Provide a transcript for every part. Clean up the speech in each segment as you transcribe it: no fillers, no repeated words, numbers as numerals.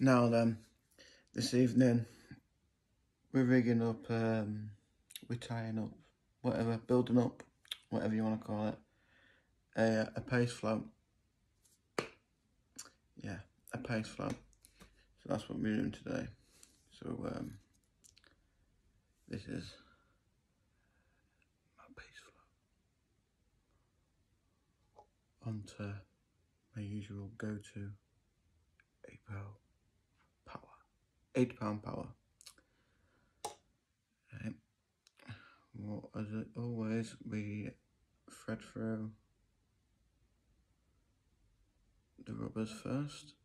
Now then, this evening we're rigging up, we're tying up, whatever, building up, whatever you want to call it, a paste float. Yeah, a paste float. So that's what we're doing today. So this is my paste float onto my usual go-to 8 pound power. Okay. Well, as always, we thread through the rubbers first.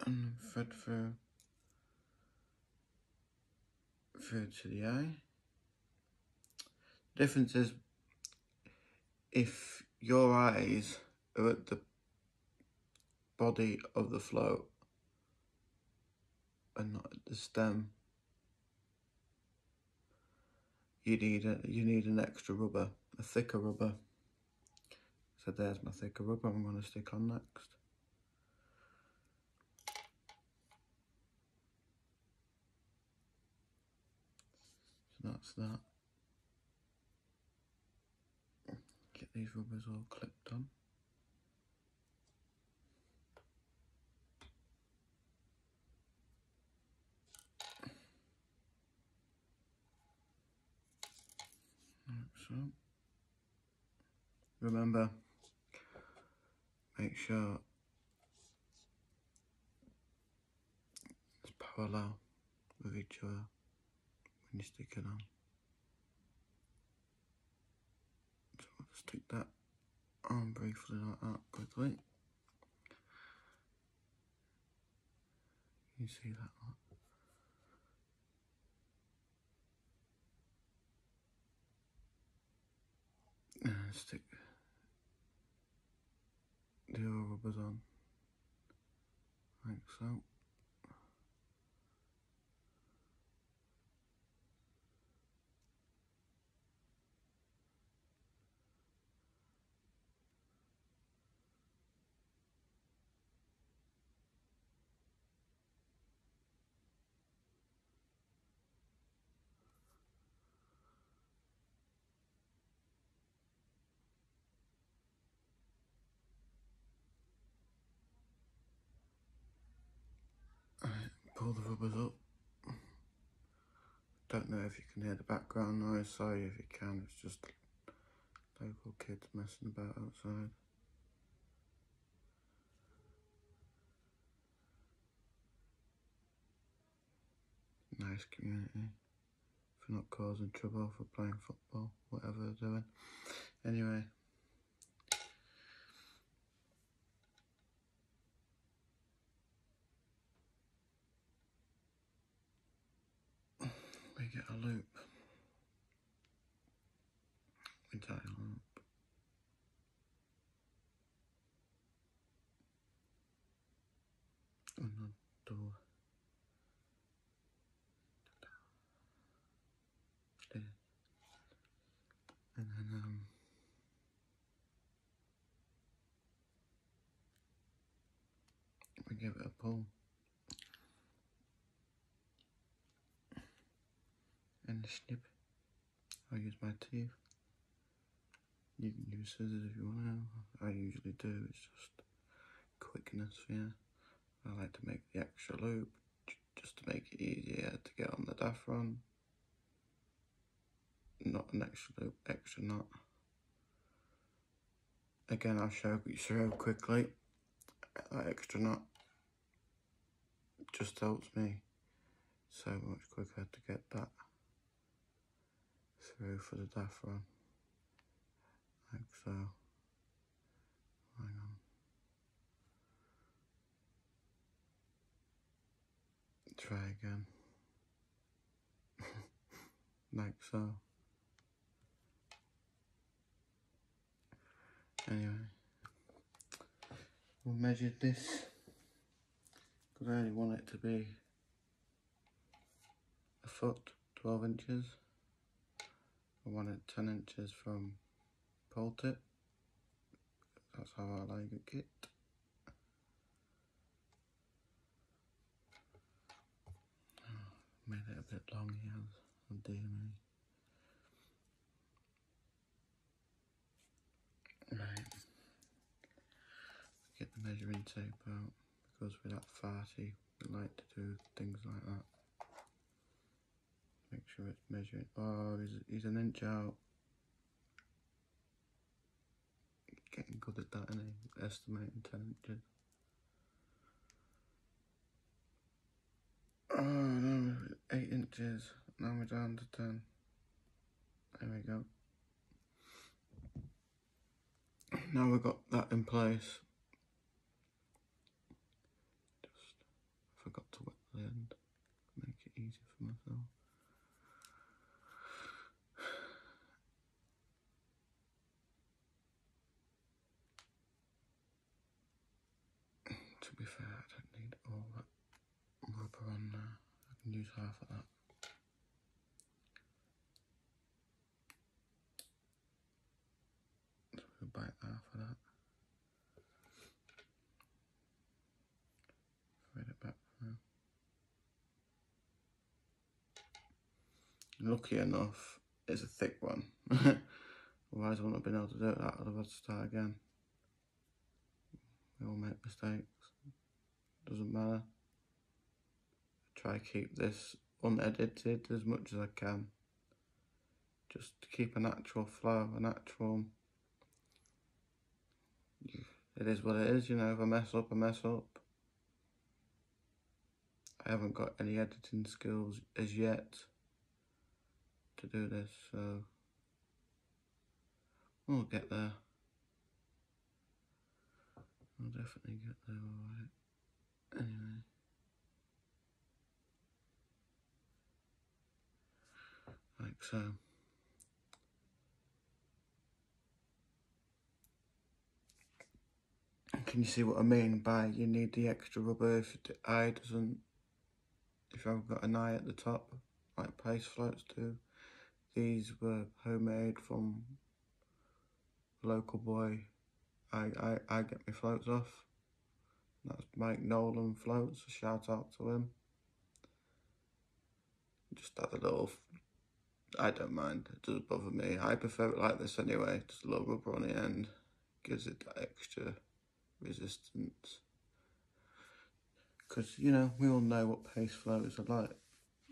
And thread through to the eye. Difference is, if your eyes are at the body of the float and not at the stem, you need an extra rubber, a thicker rubber. So there's my thicker rubber I'm going to stick on next. So that's that. Get these rubbers all clipped on. Like so. Remember, make sure it's parallel with each other when you stick it on. So I'll stick that on briefly like that quickly. You see that one? And stick the other rubbers on, like so. Pull the rubbers up. Don't know if you can hear the background noise, sorry if you can, it's just local kids messing about outside. Nice community for not causing trouble, for playing football, whatever they're doing. Anyway. We get a loop. We tie a loop. And the door. And then we give it a pull. And a snip. I use my teeth. You can use scissors if you want to. I usually do, it's just quickness, yeah. I like to make the extra loop just to make it easier to get on the daffron. Not an extra loop, extra knot. Again, I'll show quickly. That extra knot just helps me so much quicker to get that through for the daffron. Like so. Hang on. Try again. Like so. Anyway, we'll measure this because I only want it to be a foot, 12 inches. I want it 10 inches from pole tip, That's how I like it. Made it a bit long here, oh dear me. Right, get the measuring tape out, because we're that farty, we like to do things like that. Make sure it's measuring. Oh, he's an inch out. Getting good at that, isn't he? Estimating 10 inches. Oh no, 8 inches. Now we're down to 10. There we go. Now we've got that in place. Just forgot to wet the end. Make it easy for myself. To be fair, I don't need all that rubber on there. I can use half of that. So we'll bite half of that. Thread it back through. Lucky enough, it's a thick one. Otherwise I wouldn't have been able to do it that. I'd have had to start again. We all make mistakes. Doesn't matter. I try to keep this unedited as much as I can. Just to keep a natural flow, a natural... It is what it is, you know. If I mess up, I mess up. I haven't got any editing skills as yet to do this, so we'll get there. We'll definitely get there, alright. Anyway. Like so. Can you see what I mean by you need the extra rubber if the eye doesn't, if I've got an eye at the top, like paste floats do. These were homemade from a local boy. I get my floats off. That's Mike Nolan Floats, a shout out to him. Just add a little, I don't mind, it doesn't bother me. I prefer it like this anyway, just a little rubber on the end. Gives it that extra resistance. Because, you know, we all know what paste floats are like.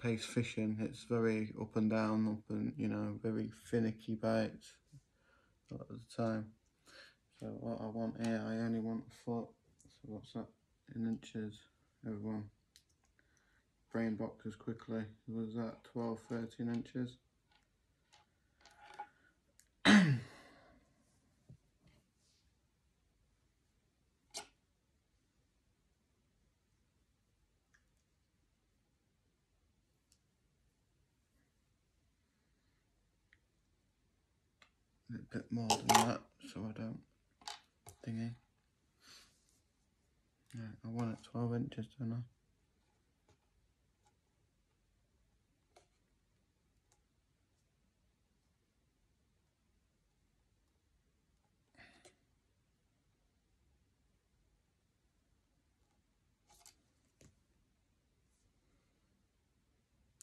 Paste fishing, it's very up and down, up and, you know, very finicky bites a lot of the time. So what I want here, I only want a foot. So what's that in inches, everyone? Brain boxes quickly. What was that, 12, 13 inches? A little bit more than that, so I don't thingy. Yeah, I want it 12 inches, don't I?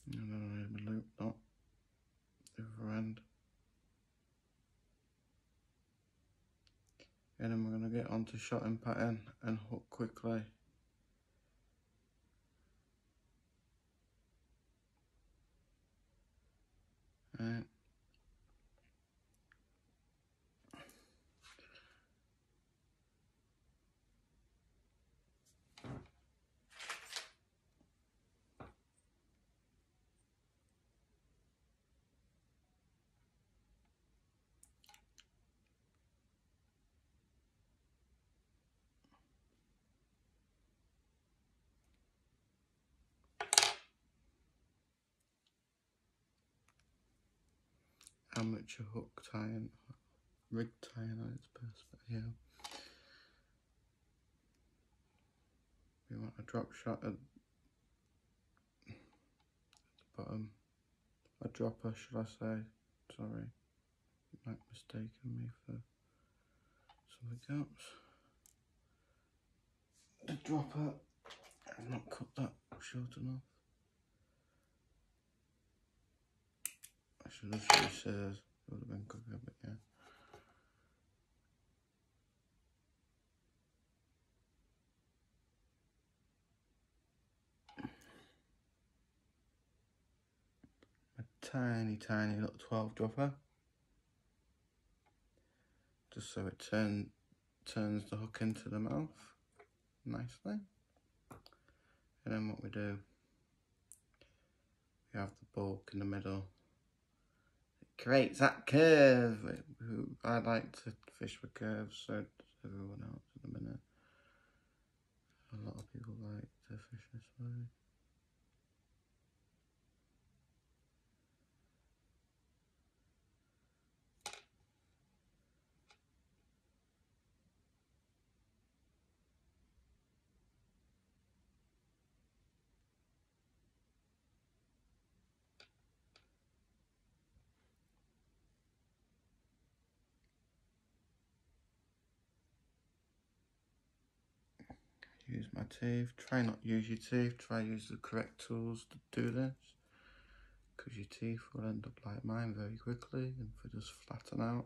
And then I have a loop knot, the other end. And then we're going to get onto shotting pattern and hook quickly. Right. Amateur hook tying, rig tying at its best, but yeah. We want a drop shot at the bottom. A dropper, should I say? Sorry. You might mistaken me for There we go. The dropper, I've not cut that short enough. I should have used scissors, it would have been quicker, but yeah. A tiny little 12 dropper, just so it turns the hook into the mouth nicely. And then what we do, we have the bulk in the middle. It creates that curve. I like to fish for curves, so does everyone else at the minute. A lot of people like to fish this way. Use my teeth. Try not use your teeth. Try use the correct tools to do this, because your teeth will end up like mine very quickly and they just flatten out.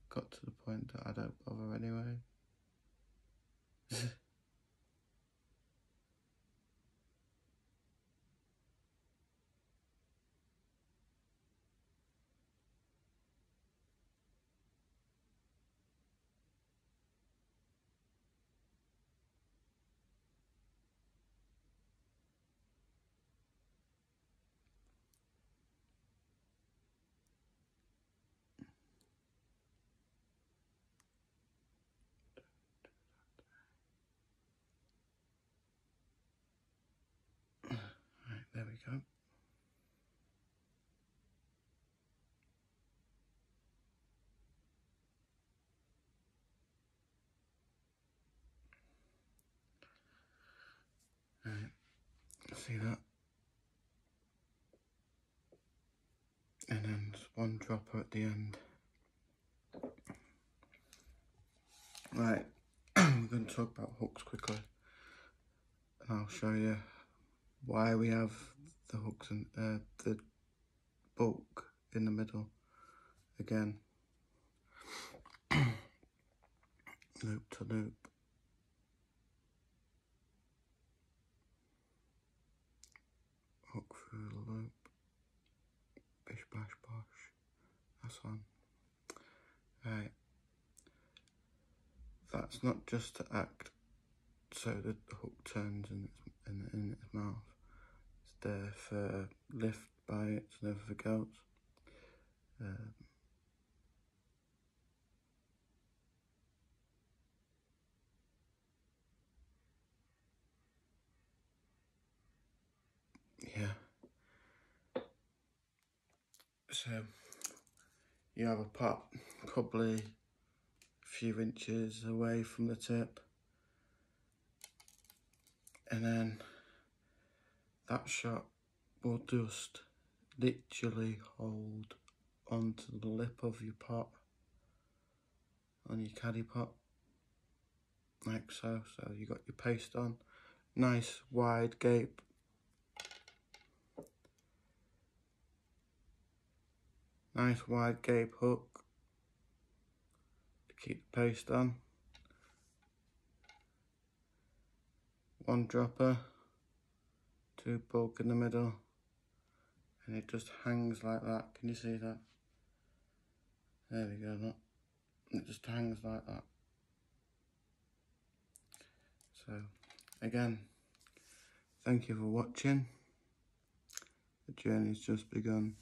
Got to the point that I don't bother anyway. Right, there we go. Right, see that? And then just one dropper at the end. Right, we're going to talk about hooks quickly, and I'll show you why we have the hooks and the bulk in the middle again. Loop to loop. Hook through the loop. Bish bash bosh. That's on. Right. That's not just to act so that the hook turns in its mouth. It's there for lift, bites and everything else. Yeah. So you have a pot probably a few inches away from the tip, and then that shot will just literally hold onto the lip of your pot, on your caddy pot, like so. So you got your paste on, nice wide gape. Nice wide gape hook to keep the paste on. One dropper, two bulk in the middle, and it just hangs like that. Can you see that? There we go, look. It just hangs like that. So, again, thank you for watching. The journey's just begun.